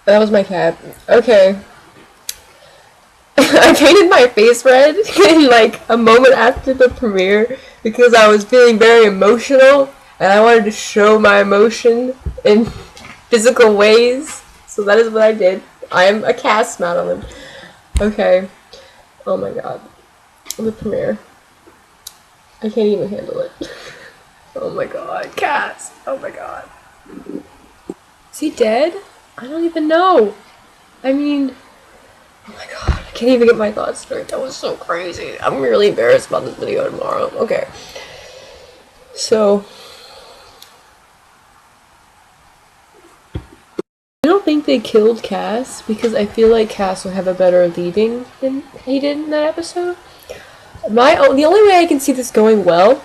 That was my cat. Okay. I painted my face red in like a moment after the premiere because I was feeling very emotional and I wanted to show my emotion in physical ways. So that is what I did. I am a cast, Madeline. Okay. Oh my god. The premiere. I can't even handle it. Oh my god. Cast. Oh my god. Is he dead? I don't even know. I mean, oh my god, I can't even get my thoughts straight. That was so crazy. I'm really embarrassed about this video tomorrow. Okay. So, I don't think they killed Cass because I feel like Cass will have a better leading than he did in that episode. The only way I can see this going well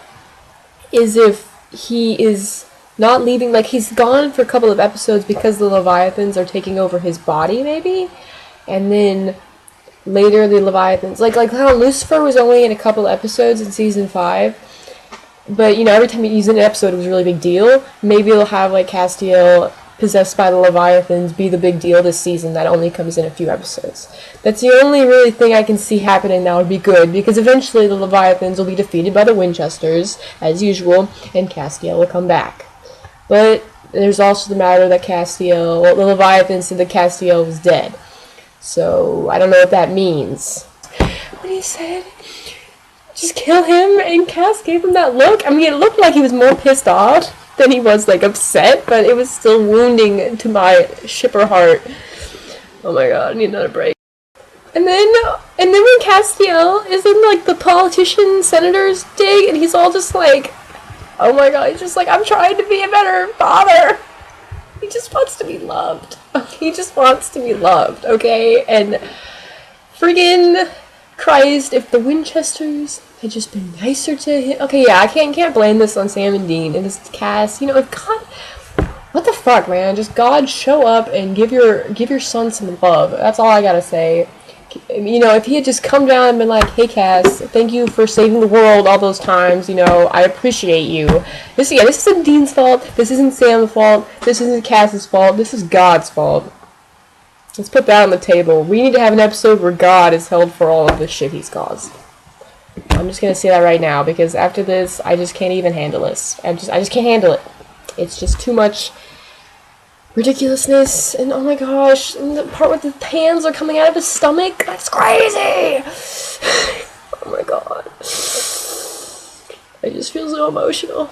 is if he is not leaving, like he's gone for a couple of episodes because the Leviathans are taking over his body, maybe, and then later the Leviathans, like how Lucifer was only in a couple episodes in season 5, but you know every time he's in an episode it was a really big deal. Maybe they'll have like Castiel possessed by the Leviathans be the big deal this season that only comes in a few episodes. That's the only really thing I can see happening that would be good, because eventually the Leviathans will be defeated by the Winchesters, as usual, and Castiel will come back. But there's also the matter that Castiel, well, the Leviathan said that Castiel was dead. So, I don't know what that means. When he said, just kill him, and Cass gave him that look. I mean, it looked like he was more pissed off than he was, like, upset, but it was still wounding to my shipper heart. Oh my god, I need another break. And then when Castiel is in, like, the politician senator's dig, and he's all just like, oh my god, he's just like, I'm trying to be a better father. He just wants to be loved. He just wants to be loved, okay? And friggin' Christ, if the Winchesters had just been nicer to him. Okay, yeah, I can't blame this on Sam and Dean and this cast. You know, if God, what the fuck, man? Just God, show up and give your son some love. That's all I gotta say. You know, if he had just come down and been like, hey Cass, thank you for saving the world all those times, you know, I appreciate you. This isn't Dean's fault, this isn't Sam's fault, this isn't Cass's fault, this is God's fault. Let's put that on the table. We need to have an episode where God is held for all of the shit he's caused. I'm just gonna say that right now, because after this, I just can't even handle this. I just can't handle it. It's just too much ridiculousness, and oh my gosh, and the part where the hands are coming out of his stomach, that's crazy! Oh my god. I just feel so emotional.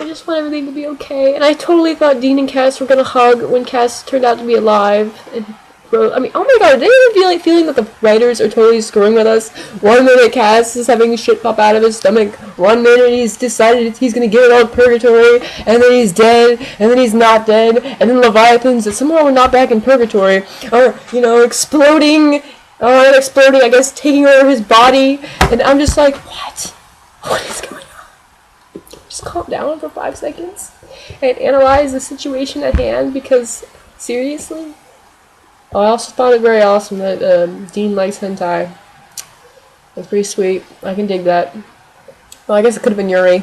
I just want everything to be okay, and I totally thought Dean and Cass were gonna hug when Cass turned out to be alive, and I mean, oh my god, are they even feeling that the writers are totally screwing with us? 1 minute Cass is having shit pop out of his stomach, 1 minute he's decided he's gonna give it all purgatory, and then he's dead, and then he's not dead, and then Leviathans that somehow are not back in purgatory are, you know, exploding, I guess, taking over his body, and I'm just like, what? What is going on? Just calm down for 5 seconds and analyze the situation at hand, because, seriously? Oh, I also thought it very awesome that Dean likes hentai. That's pretty sweet. I can dig that. Well, I guess it could have been Yuri.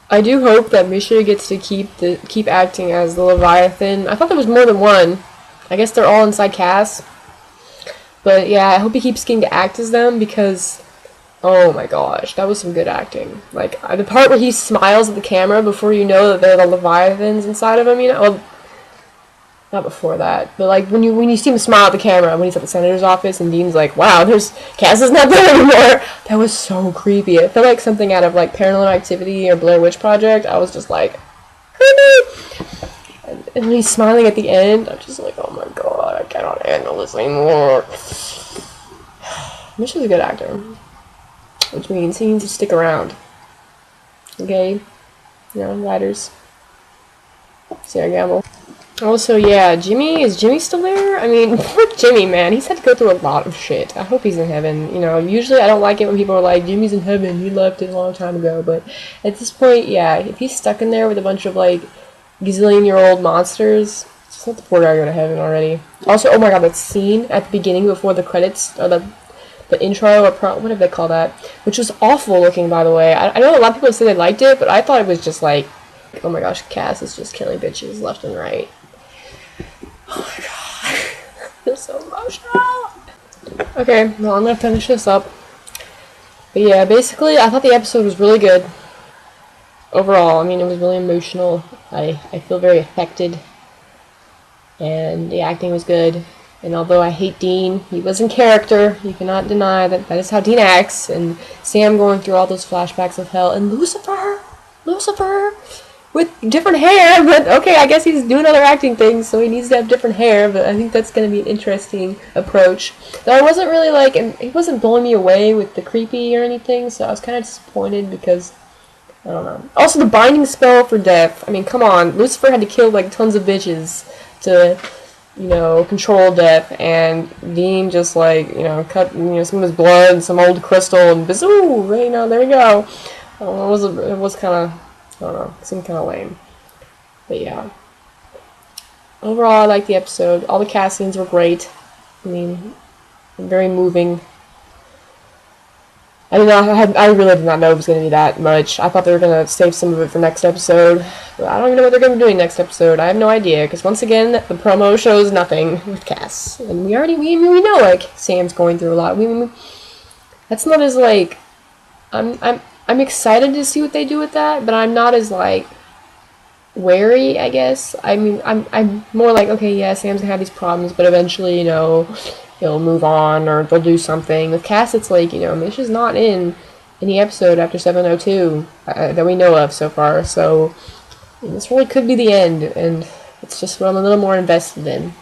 I do hope that Misha gets to keep acting as the Leviathan. I thought there was more than one. I guess they're all inside Cass. But yeah, I hope he keeps getting to act as them, because oh my gosh, that was some good acting. Like, the part where he smiles at the camera before you know that they're the Leviathans inside of him, you know? Well, not before that, but like when you see him smile at the camera when he's at the senator's office and Dean's like, wow, Cass is not there anymore. That was so creepy. It felt like something out of like Paranormal Activity or Blair Witch Project. I was just like, creepy. And when he's smiling at the end, I'm just like, oh my god, I cannot handle this anymore. Misha's a good actor. Which means he needs to stick around. Okay? You know, writers. Sarah Gamble. Also, yeah, is Jimmy still there? I mean, poor Jimmy, man. He's had to go through a lot of shit. I hope he's in heaven. You know, usually I don't like it when people are like, Jimmy's in heaven, he left it a long time ago. But at this point, yeah, if he's stuck in there with a bunch of, like, gazillion-year-old monsters, just let the poor guy go to heaven already. Also, oh my god, that scene at the beginning before the credits, or the intro, or whatever they call that, which was awful looking, by the way. I know a lot of people say they liked it, but I thought it was just, like, Oh my gosh, Cass is just killing bitches left and right. Oh my god. I feel so emotional. Okay, well, I'm gonna finish this up. But yeah, basically, I thought the episode was really good. Overall, I mean, it was really emotional. I feel very affected. And the acting was good. And although I hate Dean, he was in character. You cannot deny that that is how Dean acts. And Sam going through all those flashbacks of hell. And Lucifer! With different hair, but okay, I guess he's doing other acting things, so he needs to have different hair, but I think that's going to be an interesting approach. Though I wasn't really like, and he wasn't blowing me away with the creepy or anything, so I was kind of disappointed because, I don't know. Also, the binding spell for death, I mean, come on, Lucifer had to kill like tons of bitches to, control death, and Dean just like, cut, some of his blood and some old crystal, and bazoo, there we go. It was kind of, I don't know, it seemed kind of lame. But yeah. Overall, I liked the episode. All the cast scenes were great. I mean, very moving. I really did not know it was going to be that much. I thought they were going to save some of it for next episode. But I don't even know what they're going to be doing next episode. I have no idea, because once again, the promo shows nothing with Cass. And we know, like, Sam's going through a lot. That's not as, like, I'm excited to see what they do with that, but I'm not as, like, wary, I guess. I mean, I'm more like, okay, yeah, Sam's gonna have these problems, but eventually, he'll move on, or they'll do something. With Cass, it's like, Mish is not in any episode after 702 that we know of so far, so this really could be the end, and it's just what I'm a little more invested in.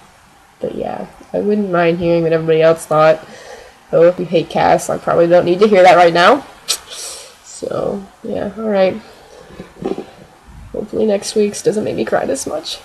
But yeah, I wouldn't mind hearing what everybody else thought. Though if you hate Cass, I probably don't need to hear that right now. So, yeah, alright. Hopefully next week's doesn't make me cry this much.